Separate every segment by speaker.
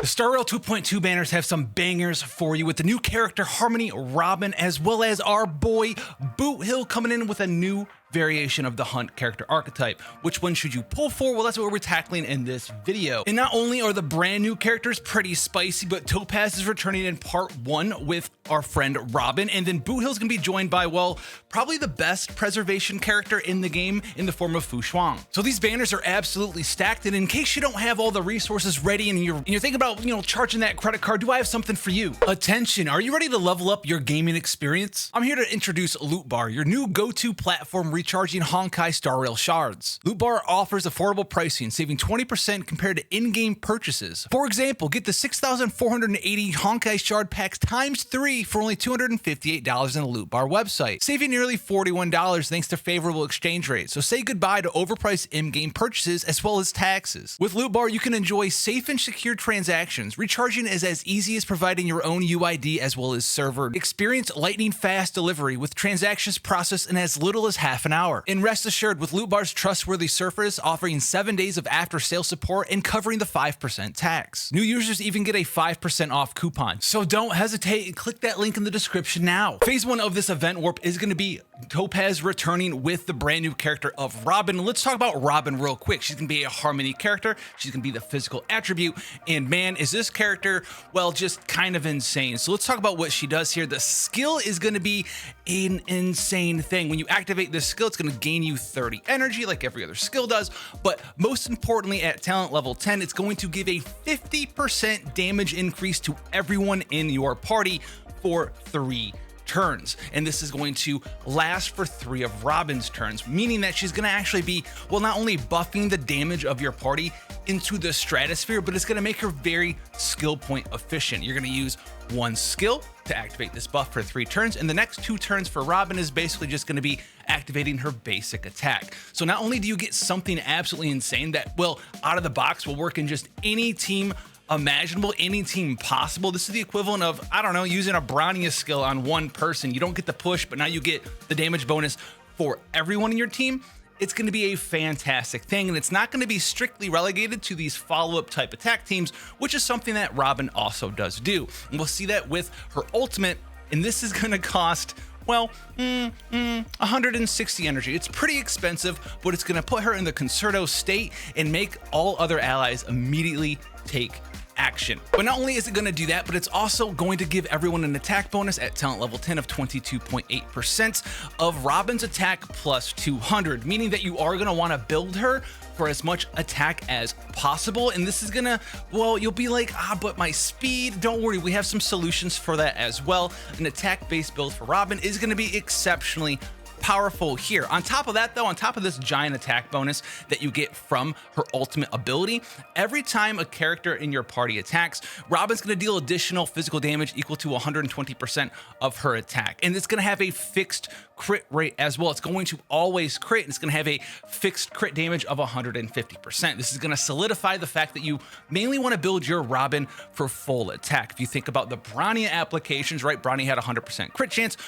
Speaker 1: The Star Rail 2.2 banners have some bangers for you with the new character Harmony Robin, as well as our boy Boothill coming in with a new variation of the Hunt character archetype. Which one should you pull for? Well, that's what we're tackling in this video. And not only are the brand new characters pretty spicy, but Topaz is returning in part 1 with our friend Robin, and then Boothill's gonna be joined by, well, probably the best preservation character in the game in the form of Fu Shuang. So these banners are absolutely stacked, and in case you don't have all the resources ready and you're thinking about, charging that credit card, do I have something for you? Attention, are you ready to level up your gaming experience? I'm here to introduce LootBar, your new go-to platform recharging Honkai Star Rail shards. LootBar offers affordable pricing, saving 20% compared to in-game purchases. For example, get the 6,480 Honkai shard packs times 3 for only $258 on the LootBar website, saving nearly $41 thanks to favorable exchange rates. So say goodbye to overpriced in-game purchases as well as taxes. With LootBar, you can enjoy safe and secure transactions. Recharging is as easy as providing your own UID as well as server. Experience lightning fast delivery with transactions processed in as little as half an hour. And rest assured, with LootBar's trustworthy service offering 7 days of after-sale support and covering the 5% tax. New users even get a 5% off coupon. So don't hesitate and click that link in the description now. Phase 1 of this event warp is going to be Topaz returning with the brand new character of Robin. Let's talk about Robin real quick. She's going to be a Harmony character. She's going to be the physical attribute. And man, is this character, well, just kind of insane. So let's talk about what she does here. The skill is going to be an insane thing. When you activate this skill, it's going to gain you 30 energy like every other skill does. But most importantly, at talent level 10, it's going to give a 50% damage increase to everyone in your party for 3 turns, and this is going to last for 3 of Robin's turns, meaning that she's going to actually be, well, not only buffing the damage of your party into the stratosphere, but it's going to make her very skill point efficient. You're going to use 1 skill to activate this buff for 3 turns, and the next 2 turns for Robin is basically just going to be activating her basic attack. So not only do you get something absolutely insane that, well, out of the box will work in just any team imaginable, any team possible. This is the equivalent of, I don't know, using a Bronya skill on 1 person. You don't get the push, but now you get the damage bonus for everyone in your team. It's going to be a fantastic thing, and it's not going to be strictly relegated to these follow-up type attack teams, which is something that Robin also does do. And we'll see that with her ultimate, and this is going to cost, well, 160 energy. It's pretty expensive, but it's going to put her in the Concerto state and make all other allies immediately take action. But not only is it going to do that, but it's also going to give everyone an attack bonus at talent level 10 of 22.8% of Robin's attack plus 200, meaning that you are going to want to build her for as much attack as possible. And this is gonna, well, you'll be like, but my speed, don't worry, we have some solutions for that as well. An attack-based build for Robin is gonna be exceptionally powerful here. On top of that though, on top of this giant attack bonus that you get from her ultimate ability, every time a character in your party attacks, Robin's going to deal additional physical damage equal to 120% of her attack. And it's going to have a fixed crit rate as well. It's going to always crit, and it's going to have a fixed crit damage of 150%. This is going to solidify the fact that you mainly want to build your Robin for full attack. If you think about the Bronya applications, right? Bronya had 100% crit chance.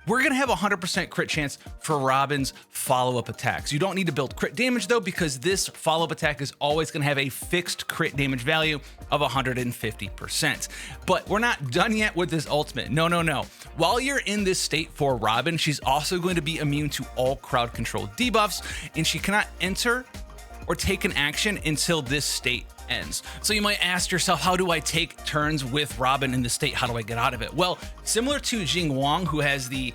Speaker 1: We're going to have a 100% crit chance for Robin's follow-up attacks. You don't need to build crit damage though, because this follow-up attack is always going to have a fixed crit damage value of 150%. But we're not done yet with this ultimate. No. While you're in this state for Robin, she's also going to be immune to all crowd control debuffs, and she cannot enter or take an action until this state ends. So you might ask yourself, how do I take turns with Robin in this state? How do I get out of it? Well, similar to Jing Wang, who has the,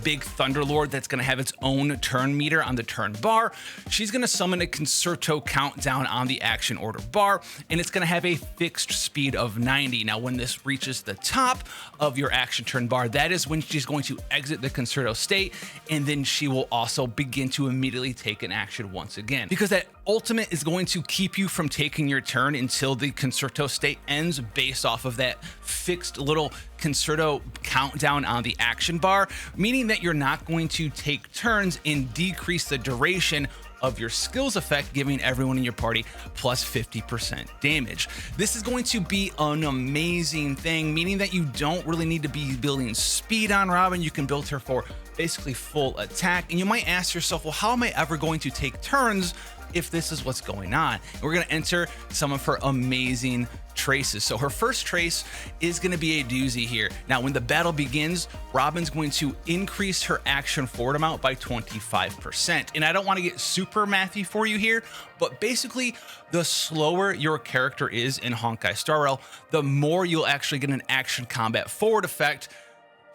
Speaker 1: big Thunderlord that's going to have its own turn meter on the turn bar, she's going to summon a Concerto countdown on the action order bar, and it's going to have a fixed speed of 90. Now, when this reaches the top of your action turn bar, that is when she's going to exit the Concerto state, and then she will also begin to immediately take an action once again, because that ultimate is going to keep you from taking your turn until the Concerto state ends based off of that fixed little Concerto countdown on the action bar, meaning that you're not going to take turns and decrease the duration of your skills effect, giving everyone in your party plus 50% damage. This is going to be an amazing thing, meaning that you don't really need to be building speed on Robin. You can build her for basically full attack. And you might ask yourself, well, how am I ever going to take turns if this is what's going on. And we're going to enter some of her amazing traces. So her first trace is going to be a doozy here. Now, when the battle begins, Robin's going to increase her action forward amount by 25%. And I don't want to get super mathy for you here, but basically, the slower your character is in Honkai Star Rail, the more you'll actually get an action combat forward effect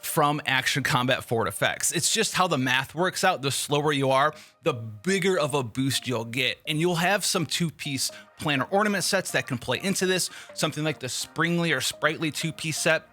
Speaker 1: from action combat forward effects. It's just how the math works out. The slower you are, the bigger of a boost you'll get. And you'll have some 2-piece planar ornament sets that can play into this, something like the Springly or Sprightly 2-piece set,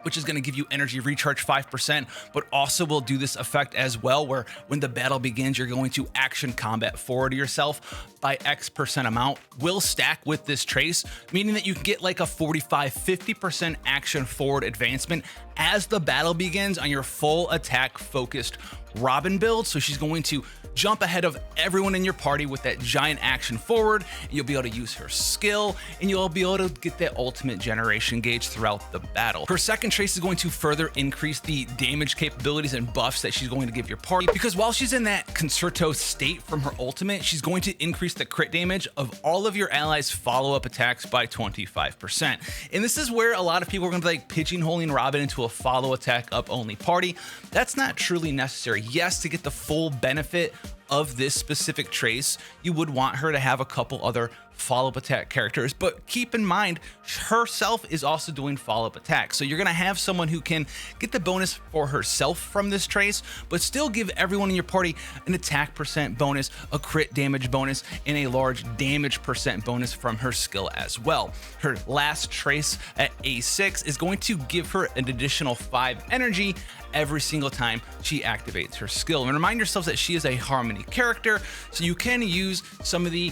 Speaker 1: which is going to give you energy recharge 5%, but also will do this effect as well, where when the battle begins, you're going to action combat forward yourself by X% amount, will stack with this trace, meaning that you can get like a 45-50% action forward advancement as the battle begins on your full attack focused Robin build. So she's going to jump ahead of everyone in your party with that giant action forward. You'll be able to use her skill, and you'll be able to get that ultimate generation gauge throughout the battle. Her second trace is going to further increase the damage capabilities and buffs that she's going to give your party, because while she's in that concerto state from her ultimate, she's going to increase the crit damage of all of your allies' follow-up attacks by 25%. And this is where a lot of people are going to be like pigeonholing Robin into a follow attack up only party. That's not truly necessary. Yes, to get the full benefit of this specific trace, you would want her to have a couple other follow-up attack characters, but keep in mind herself is also doing follow-up attacks. So you're going to have someone who can get the bonus for herself from this trace, but still give everyone in your party an attack percent bonus, a crit damage bonus, and a large damage percent bonus from her skill as well. Her last trace at A6 is going to give her an additional 5 energy every single time she activates her skill. And remind yourselves that she is a Harmony character, so you can use some of the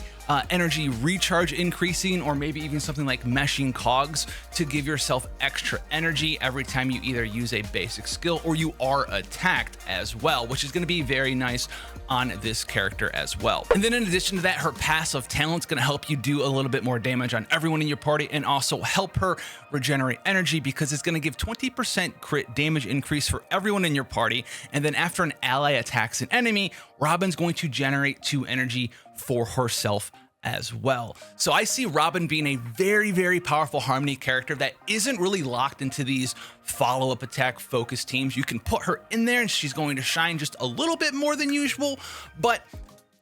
Speaker 1: energy recharge increasing, or maybe even something like meshing cogs to give yourself extra energy every time you either use a basic skill or you are attacked as well, which is going to be very nice on this character as well. And then in addition to that, her passive talent's going to help you do a little bit more damage on everyone in your party, and also help her regenerate energy, because it's going to give 20% crit damage increase for everyone in your party. And then after an ally attacks an enemy, Robin's going to generate 2 energy for herself as well. So I see Robin being a very, very powerful Harmony character that isn't really locked into these follow-up attack focused teams. You can put her in there and she's going to shine just a little bit more than usual, but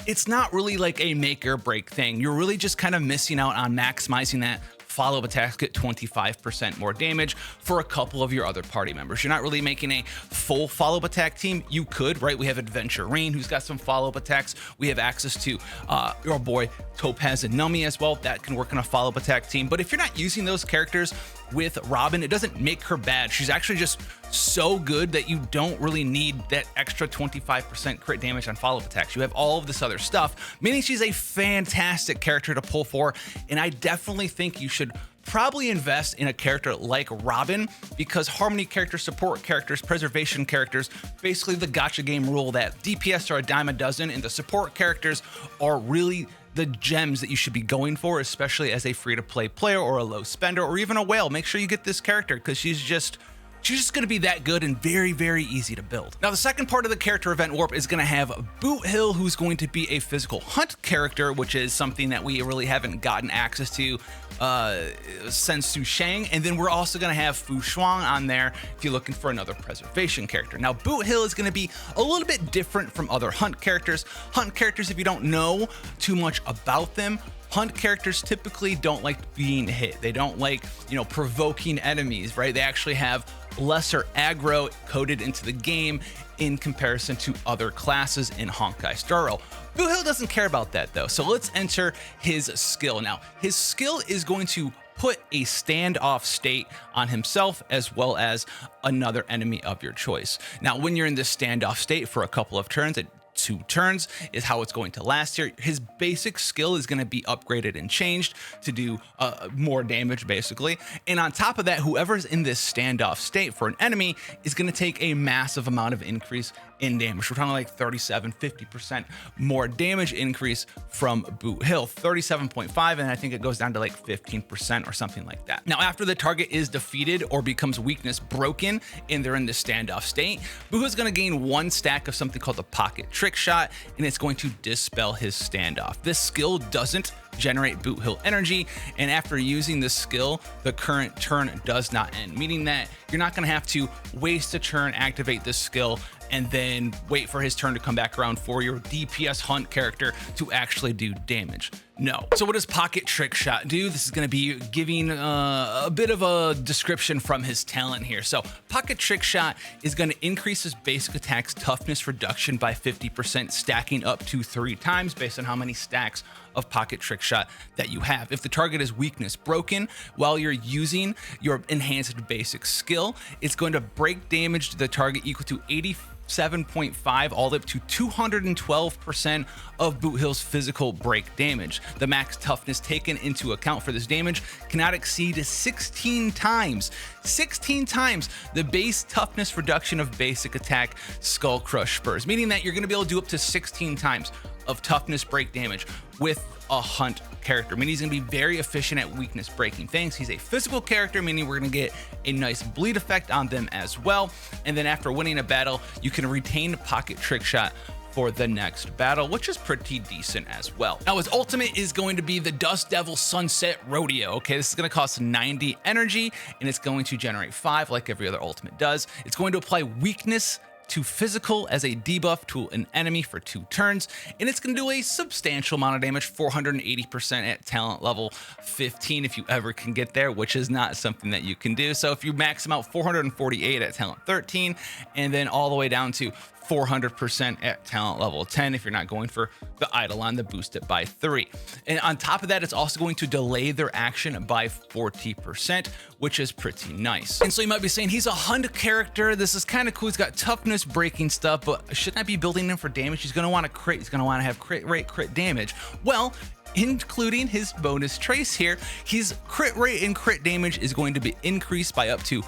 Speaker 1: it's not really like a make or break thing. You're really just kind of missing out on maximizing that follow-up attacks get 25% more damage for a couple of your other party members. You're not really making a full follow-up attack team. You could, right? We have Adventure Rain, who's got some follow-up attacks. We have access to your boy Topaz and Numi as well. That can work in a follow-up attack team. But if you're not using those characters with Robin, it doesn't make her bad. She's actually just so good that you don't really need that extra 25% crit damage on follow-up attacks. You have all of this other stuff, meaning she's a fantastic character to pull for. And I definitely think you should probably invest in a character like Robin, because Harmony characters, support characters, preservation characters, basically the gacha game rule that DPS are a dime a dozen, and the support characters are really the gems that you should be going for, especially as a free-to-play player or a low spender or even a whale. Make sure you get this character, because she's just going to be that good and very, very easy to build. Now, the second part of the character event warp is going to have Boothill, who's going to be a physical hunt character, which is something that we really haven't gotten access to since Su Shang. And then we're also going to have Fu Shuang on there if you're looking for another preservation character. Now, Boothill is going to be a little bit different from other hunt characters. Hunt characters, if you don't know too much about them, hunt characters typically don't like being hit. They don't like, provoking enemies, right? They actually have lesser aggro coded into the game in comparison to other classes in Honkai Star Rail. Boothill doesn't care about that though, so let's enter his skill. Now, his skill is going to put a standoff state on himself as well as another enemy of your choice. Now, when you're in this standoff state for a couple of turns, 2 turns is how it's going to last here. His basic skill is going to be upgraded and changed to do more damage, basically. And on top of that, whoever's in this standoff state for an enemy is going to take a massive amount of increase in damage. We're talking like 37-50% more damage increase from Boothill, 37.5, and I think it goes down to like 15% or something like that. Now, after the target is defeated or becomes weakness broken and they're in the standoff state, Boothill's going to gain 1 stack of something called the Pocket Trick Shot, and it's going to dispel his standoff. This skill doesn't generate Boothill energy, and after using this skill, the current turn does not end, meaning that you're not going to have to waste a turn, activate this skill, and then wait for his turn to come back around for your DPS hunt character to actually do damage. No. So what does Pocket Trick Shot do? This is going to be giving a bit of a description from his talent here. So Pocket Trick Shot is going to increase his basic attack's toughness reduction by 50%, stacking up to 3 times based on how many stacks of Pocket Trick Shot that you have. If the target is weakness broken while you're using your enhanced basic skill, it's going to break damage to the target equal to 87.5 all the way up to 212% of Boothill's physical break damage. The max toughness taken into account for this damage cannot exceed 16 times the base toughness reduction of basic attack Skull Crush Spurs, meaning that you're going to be able to do up to 16 times of toughness break damage with a hunt character, meaning he's going to be very efficient at weakness breaking things. He's a physical character, meaning we're going to get a nice bleed effect on them as well. And then after winning a battle, you can retain Pocket Trick Shot for the next battle, which is pretty decent as well. Now his ultimate is going to be the Dust Devil Sunset Rodeo. Okay, this is going to cost 90 energy, and it's going to generate 5 like every other ultimate does. It's going to apply weakness to physical as a debuff to an enemy for 2 turns, and it's going to do a substantial amount of damage, 480% at talent level 15 if you ever can get there, which is not something that you can do. So if you max him out, 448 at talent 13, and then all the way down to 400% at talent level 10 if you're not going for the Eidolon to boost it by 3. And on top of that, it's also going to delay their action by 40%, which is pretty nice. And so you might be saying, he's a hunt character, this is kind of cool, he's got toughness breaking stuff, but shouldn't I be building him for damage? He's going to want to crit, he's going to want to have crit rate, crit damage. Well, including his bonus trace here, his crit rate and crit damage is going to be increased by up to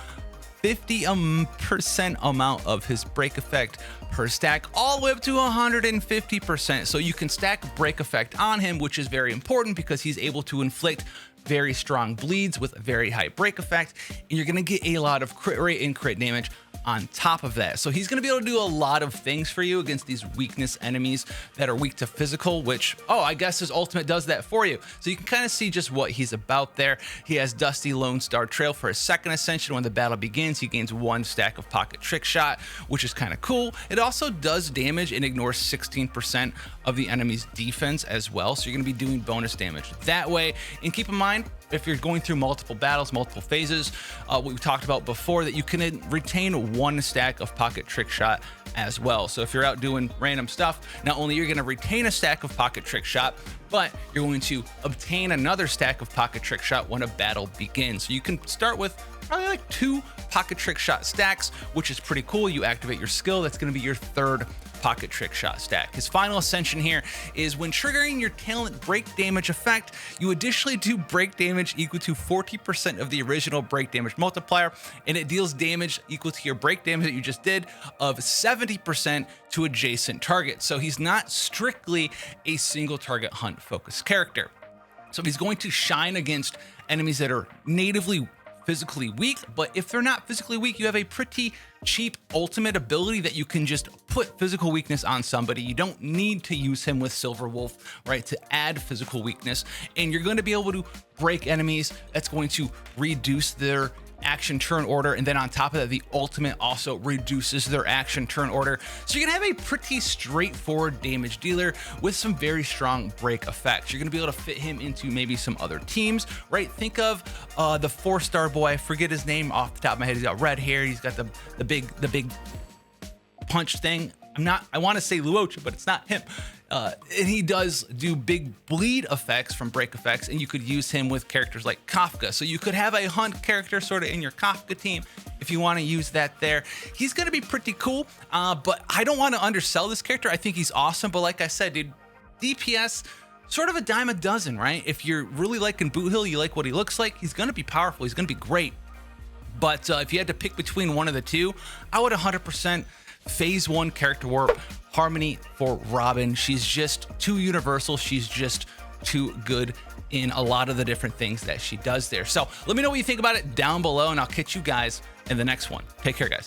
Speaker 1: 50% amount of his break effect per stack, all the way up to 150%. So you can stack break effect on him, which is very important because he's able to inflict very strong bleeds with very high break effect, and you're going to get a lot of crit rate and crit damage on top of that. So he's going to be able to do a lot of things for you against these weakness enemies that are weak to physical, which, oh, I guess his ultimate does that for you. So you can kind of see just what he's about there. He has Dusty Lone Star Trail for his second ascension. When the battle begins, he gains 1 stack of Pocket Trick Shot, which is kind of cool. It also does damage and ignores 16% of the enemy's defense as well. So you're going to be doing bonus damage that way. And keep in mind, if you're going through multiple battles, multiple phases, what we talked about before, that you can retain 1 stack of Pocket Trick Shot as well. So if you're out doing random stuff, not only you're going to retain a stack of Pocket Trick Shot, but you're going to obtain another stack of Pocket Trick Shot when a battle begins. So you can start with probably like 2 Pocket Trick Shot stacks, which is pretty cool. You activate your skill, that's going to be your 3rd Pocket Trick Shot stack. His final ascension here is when triggering your talent break damage effect, you additionally do break damage equal to 40% of the original break damage multiplier, and it deals damage equal to your break damage that you just did of 70% to adjacent targets. So he's not strictly a single target hunt focused character. So he's going to shine against enemies that are natively physically weak, but if they're not physically weak, you have a pretty cheap ultimate ability that you can just put physical weakness on somebody. You don't need to use him with Silver Wolf, right, to add physical weakness, and you're going to be able to break enemies. That's going to reduce their action turn order, and then on top of that, the ultimate also reduces their action turn order. So you're gonna have a pretty straightforward damage dealer with some very strong break effects. You're gonna be able to fit him into maybe some other teams, right? Think of the 4-star boy, I forget his name off the top of my head. He's got red hair, he's got the big punch thing. I want to say Luocha, but it's not him. And he does do big bleed effects from break effects, and you could use him with characters like Kafka. So you could have a hunt character sort of in your Kafka team if you want to use that there. He's going to be pretty cool, but I don't want to undersell this character. I think he's awesome, but like I said, dude, DPS, sort of a dime a dozen, right? If you're really liking Boothill, you like what he looks like, he's going to be powerful, he's going to be great. But if you had to pick between one of the two, I would 100% Phase 1 character warp Harmony for Robin. She's just too universal. She's just too good in a lot of the different things that she does there. So let me know what you think about it down below, and I'll catch you guys in the next one. Take care, guys.